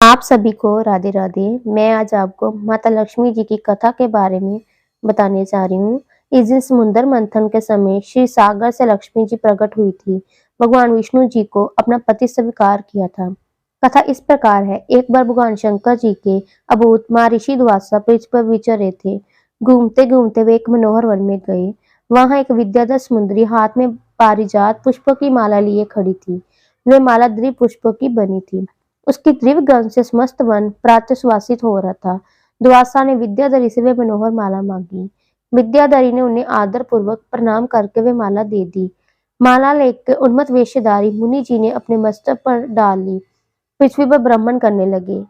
आप सभी को राधे राधे। मैं आज आपको माता लक्ष्मी जी की कथा के बारे में बताने जा रही हूँ। इस दिन समुद्र मंथन के समय श्री सागर से लक्ष्मी जी प्रकट हुई थी। भगवान विष्णु जी को अपना पति स्वीकार किया था। कथा इस प्रकार है। एक बार भगवान शंकर जी के अबूत माँ ऋषि दुआसा पृथ्वी पर विचर रहे थे। घूमते घूमते वे एक मनोहर वन में गए। वहां एक विद्याधर समुद्री हाथ में पारिजात पुष्पों की माला लिए खड़ी थी। वे माला द्विप पुष्पों की बनी थी। उसकी तीव्र गंध से समस्त वन प्रातः सुवासित हो रहा था। दुआसा ने विद्याधरी से वे मनोहर माला मांगी। विद्याधरी ने उन्हें आदर पूर्वक प्रणाम करके वे माला दे दी। माला लेकर उन्मत्त वेशधारी मुनि जी ने अपने मस्तक पर डाल ली। पृथ्वी पर भ्रमण करने लगे।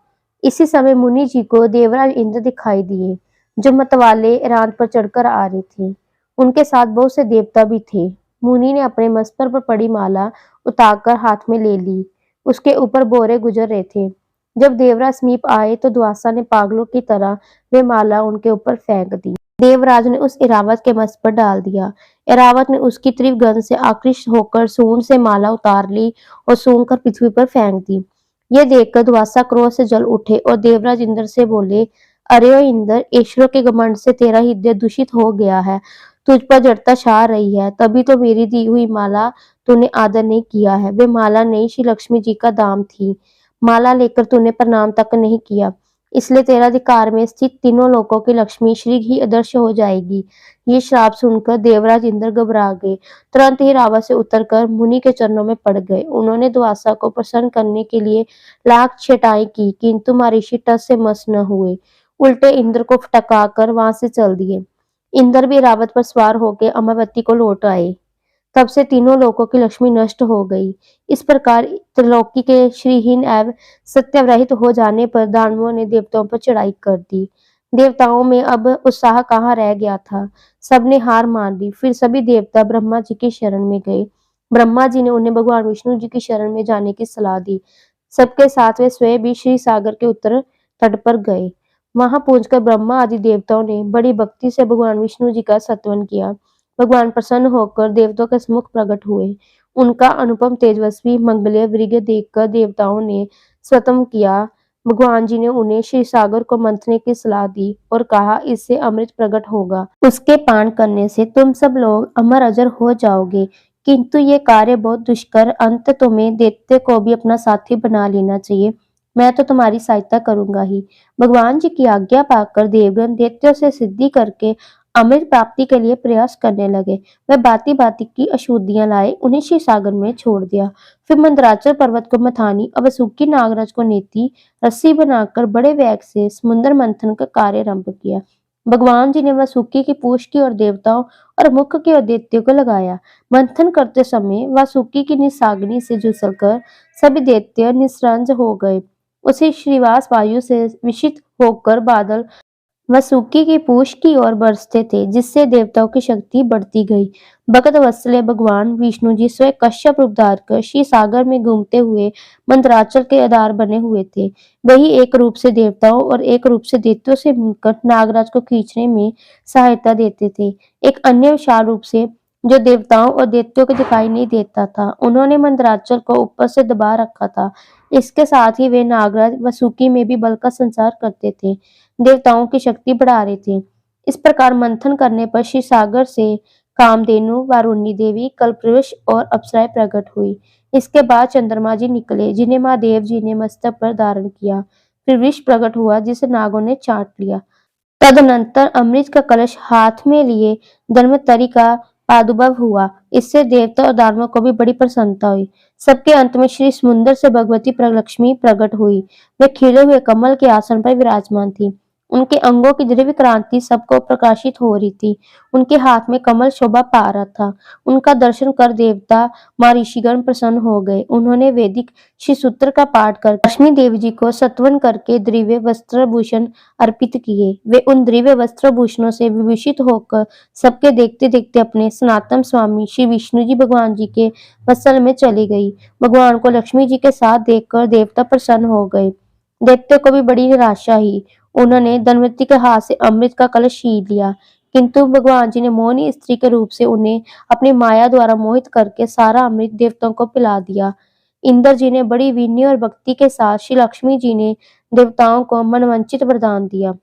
इसी समय मुनि जी को देवराज इंद्र दिखाई दिए, जो मतवाले रान पर चढ़कर आ रहे थे। उनके साथ बहुत से देवता भी थे। मुनि ने अपने मस्तक पर पड़ी माला उतारकर हाथ में ले ली। उसके ऊपर बोरे गुजर रहे थे। जब देवराज समीप आए तो दुआसा ने पागलों की तरह वे माला उनके ऊपर फेंक दी। देवराज ने उस इरावत के मस्तक पर डाल दिया। इरावत ने उसकी तीव्र गंध से आकृष्ट होकर सूंड से माला उतार ली और सूंघ कर पृथ्वी पर फेंक दी। यह देखकर दुआसा क्रोध से जल उठे और देवराज इंद्र से बोले, अरे ओ इंद्र, ईश्वरों के घमंड से तेरा हृदय दूषित हो गया है। तुझ पर जड़ता छा रही है, तभी तो मेरी दी हुई माला तूने आदर नहीं किया है। वे माला नहीं, श्री लक्ष्मी जी का दाम थी। माला लेकर तूने प्रणाम तक नहीं किया, इसलिए तेरा अधिकार में स्थित तीनों लोकों की लक्ष्मी श्री ही अदृश्य हो जाएगी। ये श्राप सुनकर देवराज इंद्र घबरा गए। तुरंत ही रावत से उतरकर मुनि के चरणों में पड़ गए। उन्होंने दुआसा को प्रसन्न करने के लिए लाख छटाई की, किंतु महर्षि टस से मस न हुए। उल्टे इंद्र को फटकार वहां से चल दिए। इंद्र भी रावत पर सवार होकर अमरावती को लौट आए। तब से तीनों लोकों की लक्ष्मी नष्ट हो गई। इस प्रकार त्रिलोकी के श्रीहीन एवं सत्यव्रहित हो जाने पर दानवों ने देवताओं पर चढ़ाई कर दी। देवताओं में अब उत्साह कहाँ रह गया था। सबने हार मान ली। फिर सभी देवता ब्रह्मा जी की शरण में गए। ब्रह्मा जी ने उन्हें भगवान विष्णु जी की शरण में जाने की सलाह दी। सबके साथ वे स्वयं भी श्री सागर के उत्तर तट पर गए। वहां पहुंचकर ब्रह्मा आदि देवताओं ने बड़ी भक्ति से भगवान विष्णु जी का स्तवन किया। भगवान प्रसन्न होकर देवताओं के सम्मुख प्रकट हुए। उनका अनुपम तेजस्वी मंगलीय वृक्ष देखकर देवताओं ने स्तवन किया। भगवान जी ने उन्हें श्री सागर को मंथने की सलाह दी और कहा, इससे अमृत प्रकट होगा। उसके पान करने से तुम सब लोग अमर अजर हो जाओगे। किंतु ये कार्य बहुत दुष्कर, अंत तुम्हें दैत्य को भी अपना साथी बना लेना चाहिए। मैं तो तुम्हारी सहायता करूंगा ही। भगवान जी की आज्ञा पाकर देवगण दैत्यों से सिद्धि करके अमृत प्राप्ति के लिए प्रयास करने लगे। वह भांति भांति की अशुद्धियां लाए, उन्हें क्षीर सागर में छोड़ दिया। फिर मंदराचल पर्वत को मथानी और वसुकी नागराज को नीति रस्सी बनाकर बड़े वेग से समुद्र मंथन का कार्य आरंभ किया। भगवान जी ने वासुकी की पूंछ की ओर देवताओं और मुख की ओर दैत्यों को लगाया। मंथन करते समय वासुकी की निसाग्नि से झुलसकर सभी दैत्य निस्त्रंज हो गए। उसी श्रीवास वायु से विषित होकर बादल वासुकी की पूंछ की ओर बरसते थे, जिससे देवताओं की शक्ति बढ़ती गई। भगत वत्सले भगवान विष्णु जी स्वयं कश्यप रूप धारकर क्षीर सागर में घूमते हुए मंदराचल के आधार बने हुए थे। वही एक रूप से देवताओं और एक रूप से दैत्यों से मिलकर नागराज को खींचने में सहायता देते थे। एक अन्य विशाल रूप से, जो देवताओं और दैत्यों को दिखाई नहीं देता था, उन्होंने मंदराचल को ऊपर से दबा रखा था। इसके साथ ही वे नागराज वासुकी में भी बल का संचार करते थे, देवताओं की शक्ति बढ़ा रहे थे। इस प्रकार मंथन करने पर श्री सागर से कामधेनु, वारुणी देवी, कल्पवृक्ष और अप्सराएं प्रकट हुई। इसके बाद चंद्रमा जी निकले, जिन्हें महादेव जी ने मस्तक पर धारण किया। फिर वृक्ष प्रकट हुआ, जिसे नागों ने चाट लिया। तदनंतर अमृत का कलश हाथ में लिए धन्वंतरि का प्रादुर्भाव हुआ। इससे देवता और दानवों को भी बड़ी प्रसन्नता हुई। सबके अंत में श्री समुद्र से भगवती लक्ष्मी प्रकट हुई। वे खिले हुए कमल के आसन पर विराजमान थी। उनके अंगों की दिव्य क्रांति सबको प्रकाशित हो रही थी। उनके हाथ में कमल शोभा पा रहा था। उनका दर्शन कर देवता महर्षिगण प्रसन्न हो गए। उन्होंने वैदिक श्री सूत्र का पाठ कर लक्ष्मी देवी जी को स्तवन करके दिव्य वस्त्र भूषण अर्पित किए। वे उन दिव्य वस्त्र भूषणों से विभूषित होकर सबके देखते देखते अपने सनातन स्वामी श्री विष्णु जी भगवान जी के वत्सल में चली गई। भगवान को लक्ष्मी जी के साथ देखकर देवता प्रसन्न हो गए। दैत्य को भी बड़ी निराशा ही। उन्होंने धनवंतरि के हाथ से अमृत का कलश छीन लिया, किंतु भगवान जी ने मोहिनी स्त्री के रूप से उन्हें अपनी माया द्वारा मोहित करके सारा अमृत देवताओं को पिला दिया। इंद्र जी ने बड़ी विनय और भक्ति के साथ श्री लक्ष्मी जी ने देवताओं को मनवांछित वरदान दिया।